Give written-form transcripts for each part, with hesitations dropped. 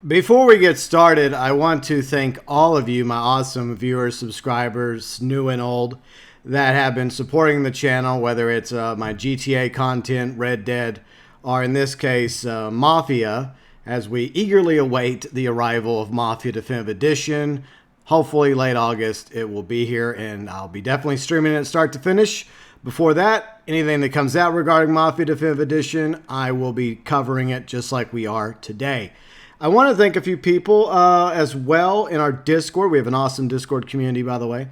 Before we get started, I want to thank all of you, my awesome viewers, subscribers, new and old, that have been supporting the channel, whether it's my GTA content, Red Dead, or in this case, Mafia, as we eagerly await the arrival of Mafia Definitive Edition. Hopefully late August it will be here, and I'll be definitely streaming it start to finish. Before that, anything that comes out regarding Mafia Definitive Edition, I will be covering it just like we are today. I want to thank a few people as well in our Discord. We have an awesome Discord community, by the way.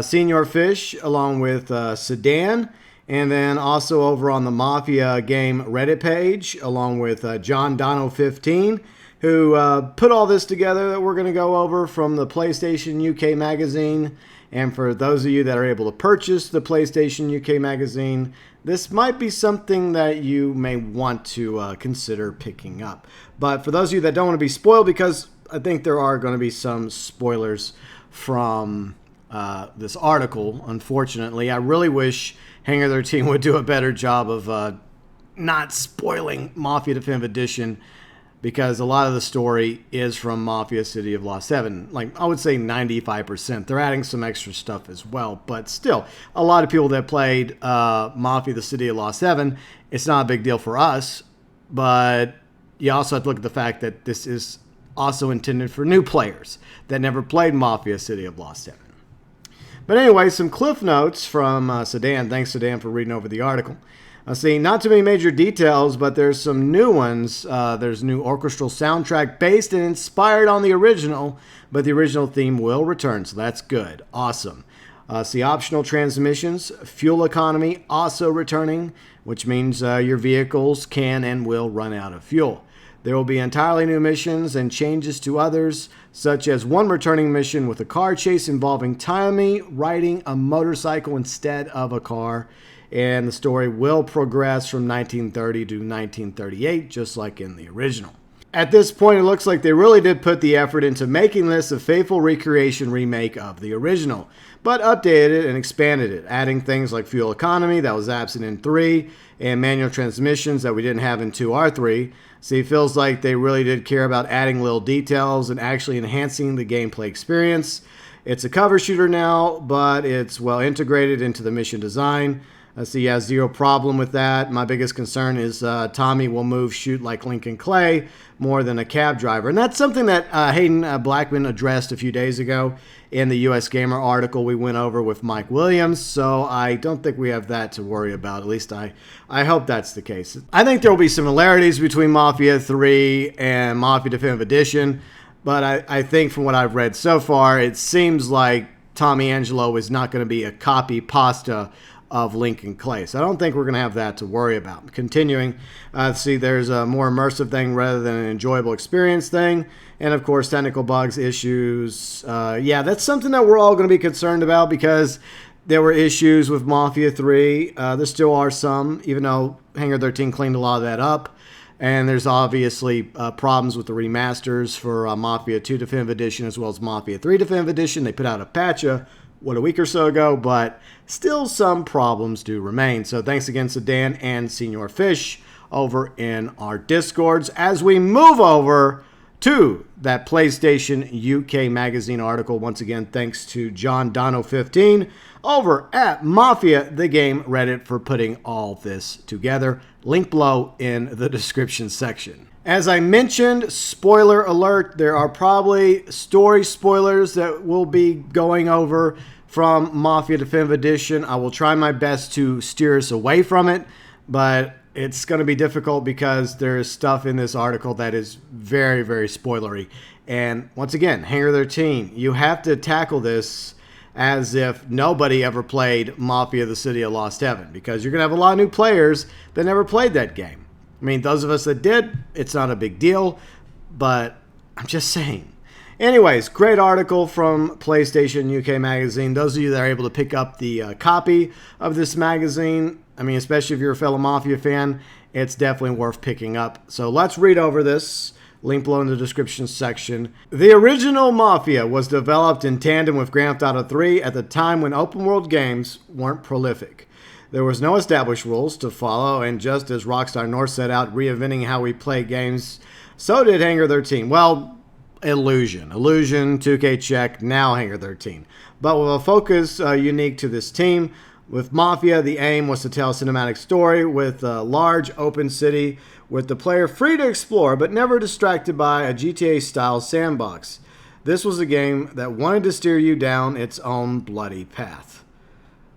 Senior Fish, along with Sedan, and then also over on the Mafia game Reddit page, along with John Dono 15, who put all this together that we're going to go over from the PlayStation UK magazine. And for those of you that are able to purchase the PlayStation UK magazine, this might be something that you may want to consider picking up. But for those of you that don't want to be spoiled, because I think there are going to be some spoilers from this article, unfortunately, I really wish Hangar 13 would do a better job of not spoiling Mafia Definitive Edition, because a lot of the story is from Mafia City of Lost 7. Like, I would say 95%. They're adding some extra stuff as well. But still, a lot of people that played Mafia the City of Lost 7, it's not a big deal for us. But you also have to look at the fact that this is also intended for new players that never played Mafia City of Lost 7. But anyway, some cliff notes from Sedan. Thanks, Sedan, for reading over the article. See, not too many major details, but there's some new ones. There's new orchestral soundtrack based and inspired on the original, but the original theme will return, so that's good. Awesome. See, optional transmissions, fuel economy also returning, which means your vehicles can and will run out of fuel. There will be entirely new missions and changes to others, such as one returning mission with a car chase involving Tommy riding a motorcycle instead of a car. And the story will progress from 1930 to 1938, just like in the original. At this point, it looks like they really did put the effort into making this a faithful recreation remake of the original, but updated it and expanded it, adding things like fuel economy that was absent in 3, and manual transmissions that we didn't have in 2R3. See, it feels like they really did care about adding little details and actually enhancing the gameplay experience. It's a cover shooter now, but it's well integrated into the mission design. So he has zero problem with that. My biggest concern is Tommy will move, shoot like Lincoln Clay more than a cab driver. And that's something that Hayden Blackman addressed a few days ago in the US Gamer article we went over with Mike Williams. So I don't think we have that to worry about. At least I hope that's the case. I think there will be similarities between Mafia 3 and Mafia Definitive Edition. But I think from what I've read so far, it seems like Tommy Angelo is not going to be a copy pasta of Lincoln Clay. So I don't think we're going to have that to worry about. Continuing, see, there's a more immersive thing rather than an enjoyable experience thing. And of course, technical bugs, issues. Yeah, that's something that we're all going to be concerned about, because there were issues with Mafia 3. There still are some, even though Hangar 13 cleaned a lot of that up. And there's obviously problems with the remasters for Mafia 2 Definitive Edition as well as Mafia 3 Definitive Edition. They put out a patch a week or so ago, but still some problems do remain. So thanks again to Dan and Senior Fish over in our Discords as we move over to that PlayStation UK magazine article. Once again, thanks to John Dono 15 over at Mafia the Game Reddit for putting all this together. Link below in the description section. As I mentioned, spoiler alert, there are probably story spoilers that we'll be going over from Mafia Definitive Edition. I will try my best to steer us away from it, but it's going to be difficult because there's stuff in this article that is very, very spoilery. And once again, Hangar 13, you have to tackle this as if nobody ever played Mafia the City of Lost Heaven, because you're going to have a lot of new players that never played that game. I mean, those of us that did, it's not a big deal, but I'm just saying. Anyways, great article from PlayStation UK magazine. Those of you that are able to pick up the copy of this magazine, I mean, especially if you're a fellow Mafia fan, it's definitely worth picking up. So let's read over this. Link below in the description section. The original Mafia was developed in tandem with Grand Theft Auto 3 at the time when open world games weren't prolific. There was no established rules to follow, and just as Rockstar North set out reinventing how we play games So did Hangar 13. Well, Illusion, 2K check, now Hangar 13. But with a focus unique to this team, with Mafia, the aim was to tell a cinematic story with a large open city with the player free to explore but never distracted by a GTA-style sandbox. This was a game that wanted to steer you down its own bloody path.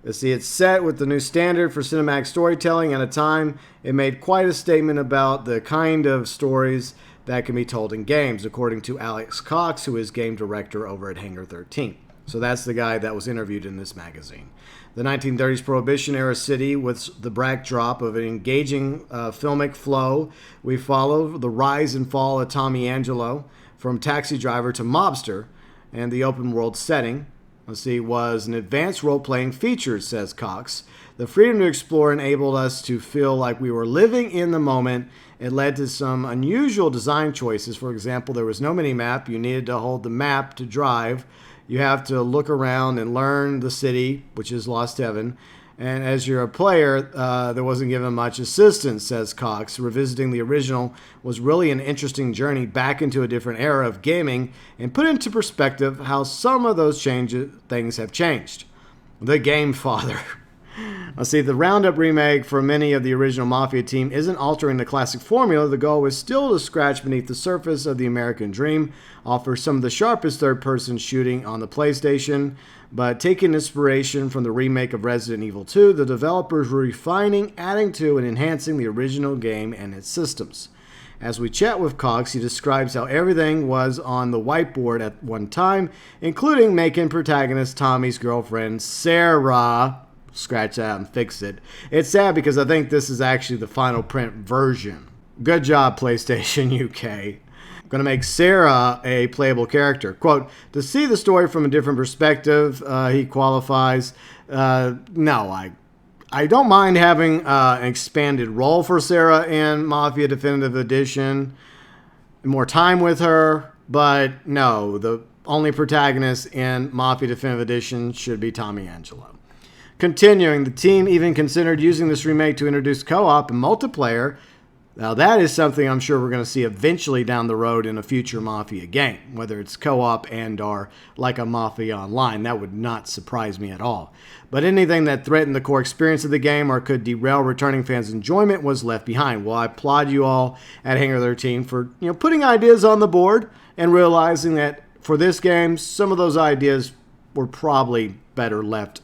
Let's see, it's set with the new standard for cinematic storytelling at a time. It made quite a statement about the kind of stories that can be told in games, according to Alex Cox, who is game director over at Hangar 13. So that's the guy that was interviewed in this magazine. The 1930s Prohibition-era city with the backdrop of an engaging filmic flow. We follow the rise and fall of Tommy Angelo from taxi driver to mobster, and the open-world setting, was an advanced role-playing feature, says Cox. The freedom to explore enabled us to feel like we were living in the moment. It led to some unusual design choices. For example, there was no mini-map. You needed to hold the map to drive. You have to look around and learn the city, which is Lost Heaven. And as you're a player, there wasn't given much assistance, says Cox. Revisiting the original was really an interesting journey back into a different era of gaming and put into perspective how some of those things have changed. The Game Father. The Roundup remake for many of the original Mafia team isn't altering the classic formula. The goal is still to scratch beneath the surface of the American dream, offer some of the sharpest third-person shooting on the PlayStation, but taking inspiration from the remake of Resident Evil 2, the developers were refining, adding to, and enhancing the original game and its systems. As we chat with Cox, he describes how everything was on the whiteboard at one time, including making protagonist Tommy's girlfriend, Sarah, scratch that out and fix it. It's sad because I think this is actually the final print version. Good job, PlayStation UK. Going to make Sarah a playable character. Quote, to see the story from a different perspective, he qualifies. No, I don't mind having an expanded role for Sarah in Mafia Definitive Edition. More time with her. But no, the only protagonist in Mafia Definitive Edition should be Tommy Angelo. Continuing, the team even considered using this remake to introduce co-op and multiplayer. Now that is something I'm sure we're going to see eventually down the road in a future Mafia game, whether it's co-op and or like a Mafia Online. That would not surprise me at all. But anything that threatened the core experience of the game or could derail returning fans' enjoyment was left behind. Well, I applaud you all at Hangar 13 for putting ideas on the board and realizing that for this game, some of those ideas were probably better left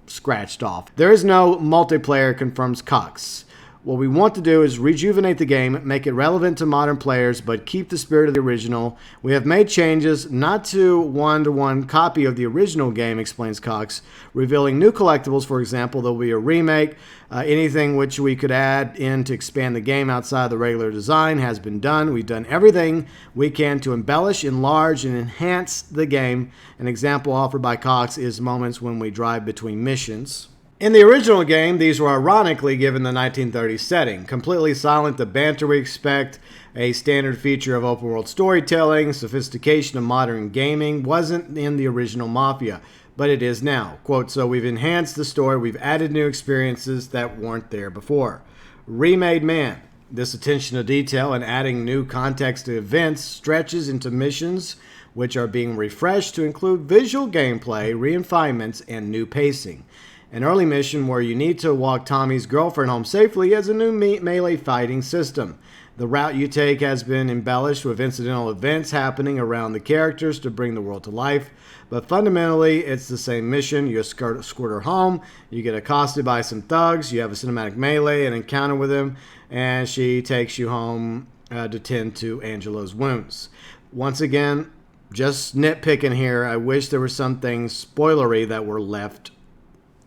scratched off. There is no multiplayer, confirms Cox. What we want to do is rejuvenate the game, make it relevant to modern players, but keep the spirit of the original. We have made changes, not to one-to-one copy of the original game, explains Cox, revealing new collectibles. For example, there will be a remake. Anything which we could add in to expand the game outside the regular design has been done. We've done everything we can to embellish, enlarge, and enhance the game. An example offered by Cox is moments when we drive between missions. In the original game, these were ironically given the 1930s setting. Completely silent, the banter we expect, a standard feature of open-world storytelling, sophistication of modern gaming, wasn't in the original Mafia, but it is now. Quote, so we've enhanced the story, we've added new experiences that weren't there before. Remade Man. This attention to detail and adding new context to events stretches into missions which are being refreshed to include visual gameplay, refinements, and new pacing. An early mission where you need to walk Tommy's girlfriend home safely has a new melee fighting system. The route you take has been embellished with incidental events happening around the characters to bring the world to life. But fundamentally, it's the same mission. You escort her home, you get accosted by some thugs, you have a cinematic melee, an encounter with him, and she takes you home to tend to Angelo's wounds. Once again, just nitpicking here, I wish there were some things spoilery that were left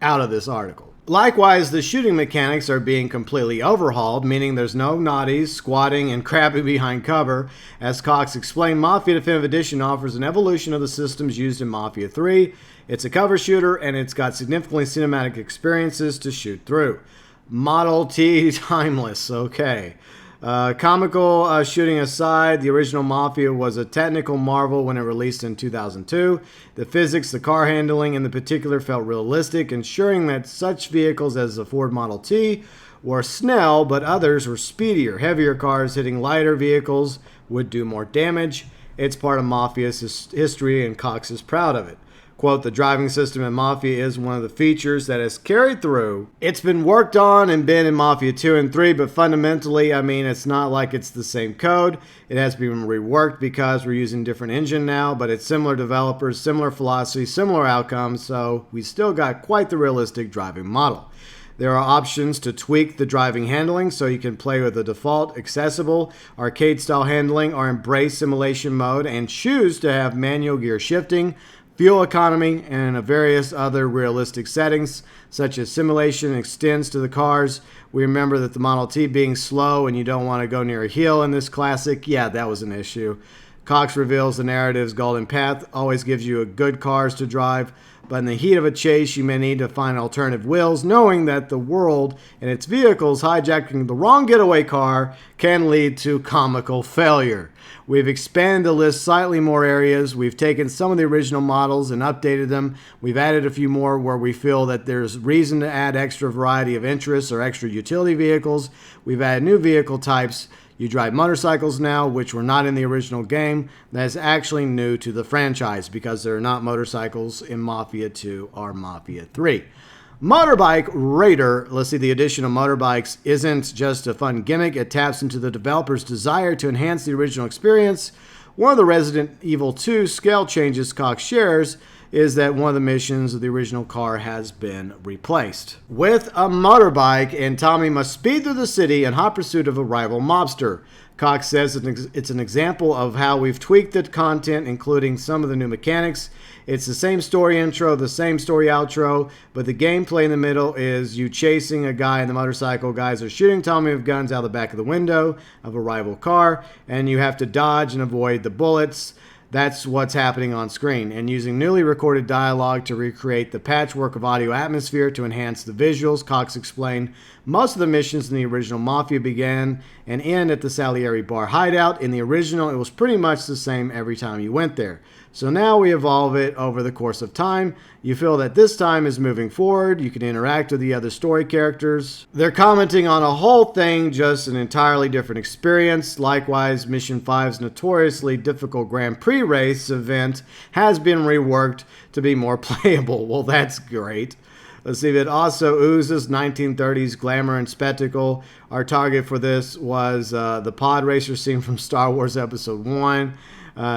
out of this article. Likewise, the shooting mechanics are being completely overhauled, meaning there's no naughties, squatting, and crabbing behind cover. As Cox explained, Mafia Definitive Edition offers an evolution of the systems used in Mafia 3. It's a cover shooter, and it's got significantly cinematic experiences to shoot through. Model T timeless, okay. Comical shooting aside, the original Mafia was a technical marvel when it released in 2002. The physics, the car handling in the particular felt realistic, ensuring that such vehicles as the Ford Model T were Snell, but others were speedier. Heavier cars hitting lighter vehicles would do more damage. It's part of Mafia's history, and Cox is proud of it. Quote, the driving system in Mafia is one of the features that has carried through. It's been worked on and been in Mafia 2 and 3, but fundamentally, I mean, it's not like it's the same code. It has been reworked because we're using different engine now, but it's similar developers, similar philosophy, similar outcomes, so we still got quite the realistic driving model. There are options to tweak the driving handling so you can play with the default, accessible, arcade-style handling, or embrace simulation mode and choose to have manual gear shifting, fuel economy, and various other realistic settings, such as simulation extends to the cars. We remember that the Model T being slow and you don't want to go near a hill in this classic. Yeah, that was an issue. Cox reveals the narrative's golden path always gives you good cars to drive, but in the heat of a chase, you may need to find alternative wheels, knowing that the world and its vehicles hijacking the wrong getaway car can lead to comical failure. We've expanded the list slightly more areas. We've taken some of the original models and updated them. We've added a few more where we feel that there's reason to add extra variety of interests or extra utility vehicles. We've added new vehicle types. You drive motorcycles now, which were not in the original game. That is actually new to the franchise because there are not motorcycles in Mafia 2 or Mafia 3. Motorbike Raider, let's see, the addition of motorbikes isn't just a fun gimmick. It taps into the developer's desire to enhance the original experience. One of the Resident Evil 2 scale changes Cox shares is that one of the missions of the original car has been replaced with a motorbike, and Tommy must speed through the city in hot pursuit of a rival mobster. Cox says it's an example of how we've tweaked the content, including some of the new mechanics. It's the same story intro, the same story outro, but the gameplay in the middle is you chasing a guy in the motorcycle. Guys are shooting Tommy with guns out the back of the window of a rival car, and you have to dodge and avoid the bullets. That's what's happening on screen, and using newly recorded dialogue to recreate the patchwork of audio atmosphere to enhance the visuals. Cox explained most of the missions in the original Mafia began and end at the Salieri Bar hideout. In the original, it was pretty much the same every time you went there. So now we evolve it over the course of time. You feel that this time is moving forward. You can interact with the other story characters. They're commenting on a whole thing, just an entirely different experience. Likewise, Mission 5's notoriously difficult Grand Prix race event has been reworked to be more playable. Well, that's great. Let's see, it also oozes 1930s glamour and spectacle. Our target for this was the pod racer scene from Star Wars Episode 1.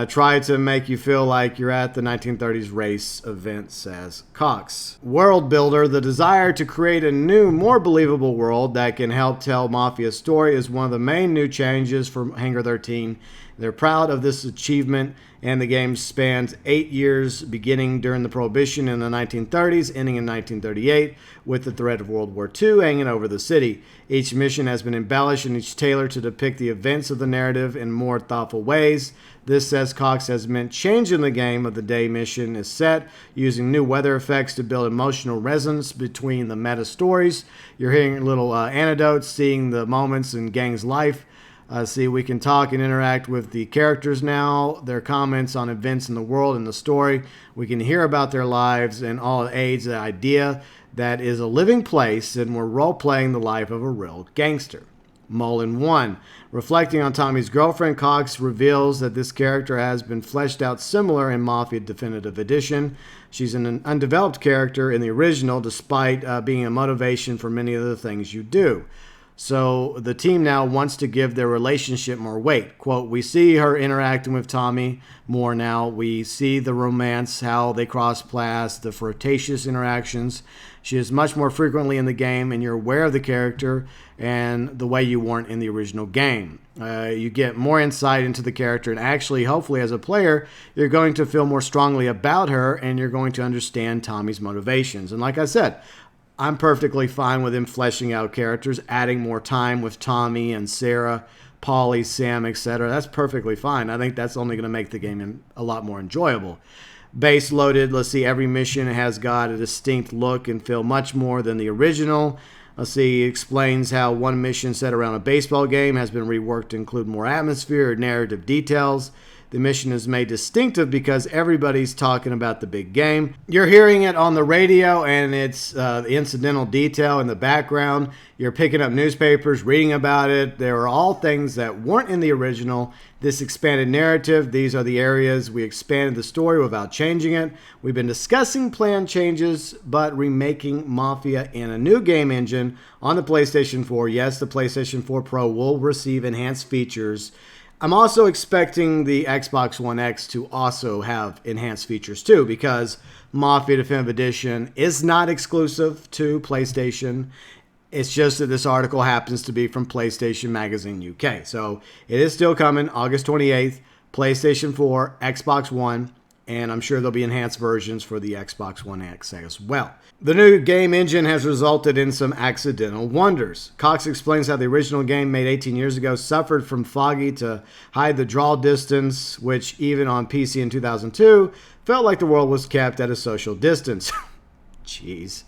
Try to make you feel like you're at the 1930s race event, says Cox. World Builder, the desire to create a new, more believable world that can help tell Mafia's story is one of the main new changes for Hangar 13. They're proud of this achievement, and the game spans 8 years, beginning during the Prohibition in the 1930s, ending in 1938, with the threat of World War II hanging over the city. Each mission has been embellished and each tailored to depict the events of the narrative in more thoughtful ways. This, says Cox, has meant changing the game of the day mission is set, using new weather effects to build emotional resonance between the meta stories. You're hearing little anecdotes, seeing the moments in Gang's life. See, we can talk and interact with the characters now, their comments on events in the world and the story. We can hear about their lives, and all it aids the idea that is a living place and we're role-playing the life of a real gangster. Mullen 1. Reflecting on Tommy's girlfriend, Cox reveals that this character has been fleshed out similar in Mafia Definitive Edition. She's an undeveloped character in the original, despite being a motivation for many of the things you do. So the team now wants to give their relationship more weight. Quote, we see her interacting with Tommy more now. We see the romance, how they cross paths, the flirtatious interactions. She is much more frequently in the game, and you're aware of the character and the way you weren't in the original game. You get more insight into the character, and actually, hopefully, as a player, you're going to feel more strongly about her, and you're going to understand Tommy's motivations. And like I said, I'm perfectly fine with him fleshing out characters, adding more time with Tommy and Sarah, Paulie, Sam, etc. That's perfectly fine. I think that's only going to make the game a lot more enjoyable. Base loaded, let's see, every mission has got a distinct look and feel much more than the original. Let's see, he explains how one mission set around a baseball game has been reworked to include more atmosphere or narrative details. The mission is made distinctive because everybody's talking about the big game. You're hearing it on the radio, and it's the incidental detail in the background. You're picking up newspapers, reading about it. There are all things that weren't in the original. This expanded narrative, these are the areas we expanded the story without changing it. We've been discussing planned changes, but remaking Mafia in a new game engine on the PlayStation 4. Yes, the PlayStation 4 Pro will receive enhanced features. I'm also expecting the Xbox One X to also have enhanced features too, because Mafia Definitive Edition is not exclusive to PlayStation. It's just that this article happens to be from PlayStation Magazine UK. So it is still coming, August 28th, PlayStation 4, Xbox One, and I'm sure there'll be enhanced versions for the Xbox One X as well. The new game engine has resulted in some accidental wonders. Cox explains how the original game made 18 years ago suffered from foggy to hide the draw distance, which even on PC in 2002 felt like the world was kept at a social distance. Jeez.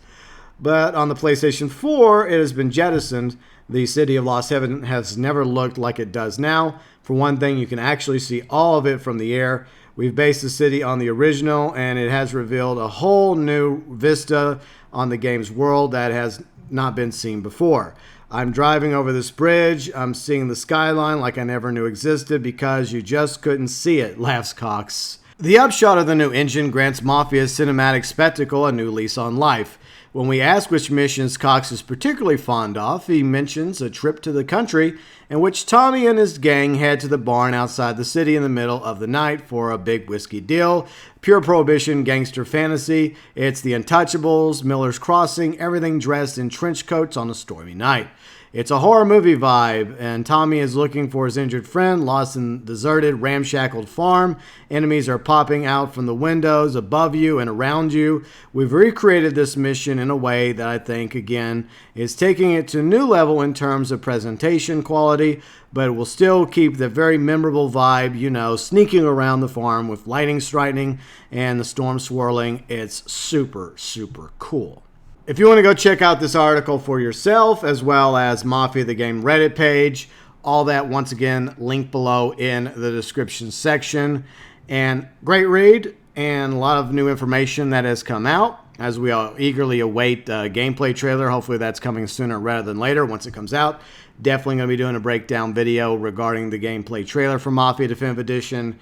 But on the PlayStation 4, it has been jettisoned. The city of Lost Heaven has never looked like it does now. For one thing, you can actually see all of it from the air. We've based the city on the original, and it has revealed a whole new vista on the game's world that has not been seen before. I'm driving over this bridge. I'm seeing the skyline like I never knew existed because you just couldn't see it, laughs Cox. The upshot of the new engine grants Mafia's cinematic spectacle a new lease on life. When we ask which missions Cox is particularly fond of, he mentions a trip to the country in which Tommy and his gang head to the barn outside the city in the middle of the night for a big whiskey deal. Pure prohibition gangster fantasy. It's the Untouchables, Miller's Crossing, everything dressed in trench coats on a stormy night. It's a horror movie vibe, and Tommy is looking for his injured friend lost in the deserted, ramshackled farm. Enemies are popping out from the windows above you and around you. We've recreated this mission in a way that I think, again, is taking it to a new level in terms of presentation quality, but it will still keep the very memorable vibe, you know, sneaking around the farm with lightning striking and the storm swirling. It's super, super cool. If you want to go check out this article for yourself, as well as Mafia the Game Reddit page, all that, once again, linked below in the description section. And great read, and a lot of new information that has come out as we all eagerly await the gameplay trailer. Hopefully that's coming sooner rather than later once it comes out. Definitely going to be doing a breakdown video regarding the gameplay trailer for Mafia Definitive Edition.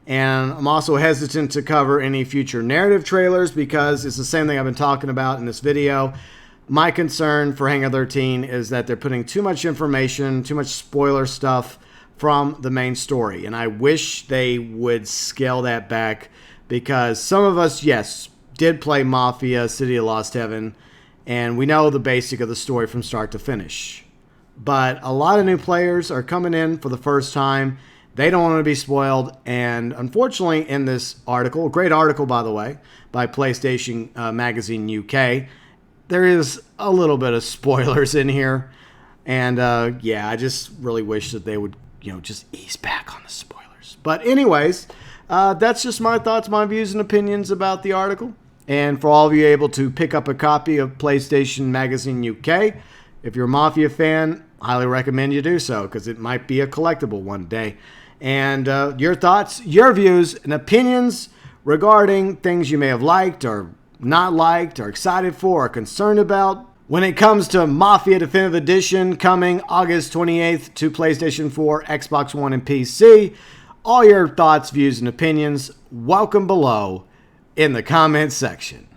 And I'm also hesitant to cover any future narrative trailers because it's the same thing I've been talking about in this video. My concern for Hangar 13 is that they're putting too much information, too much spoiler stuff from the main story. And I wish they would scale that back because some of us, yes, did play Mafia, City of Lost Heaven, and we know the basic of the story from start to finish. But a lot of new players are coming in for the first time. They don't want to be spoiled, and unfortunately in this article, great article by the way, by PlayStation Magazine UK, there is a little bit of spoilers in here, and yeah, I just really wish that they would, you know, just ease back on the spoilers. But anyways, that's just my thoughts, my views and opinions about the article, and for all of you able to pick up a copy of PlayStation Magazine UK, if you're a Mafia fan, highly recommend you do so, because it might be a collectible one day. And your thoughts, your views, and opinions regarding things you may have liked or not liked or excited for or concerned about when it comes to Mafia Definitive Edition coming August 28th to PlayStation 4, Xbox One, and PC. All your thoughts, views, and opinions, welcome below in the comments section.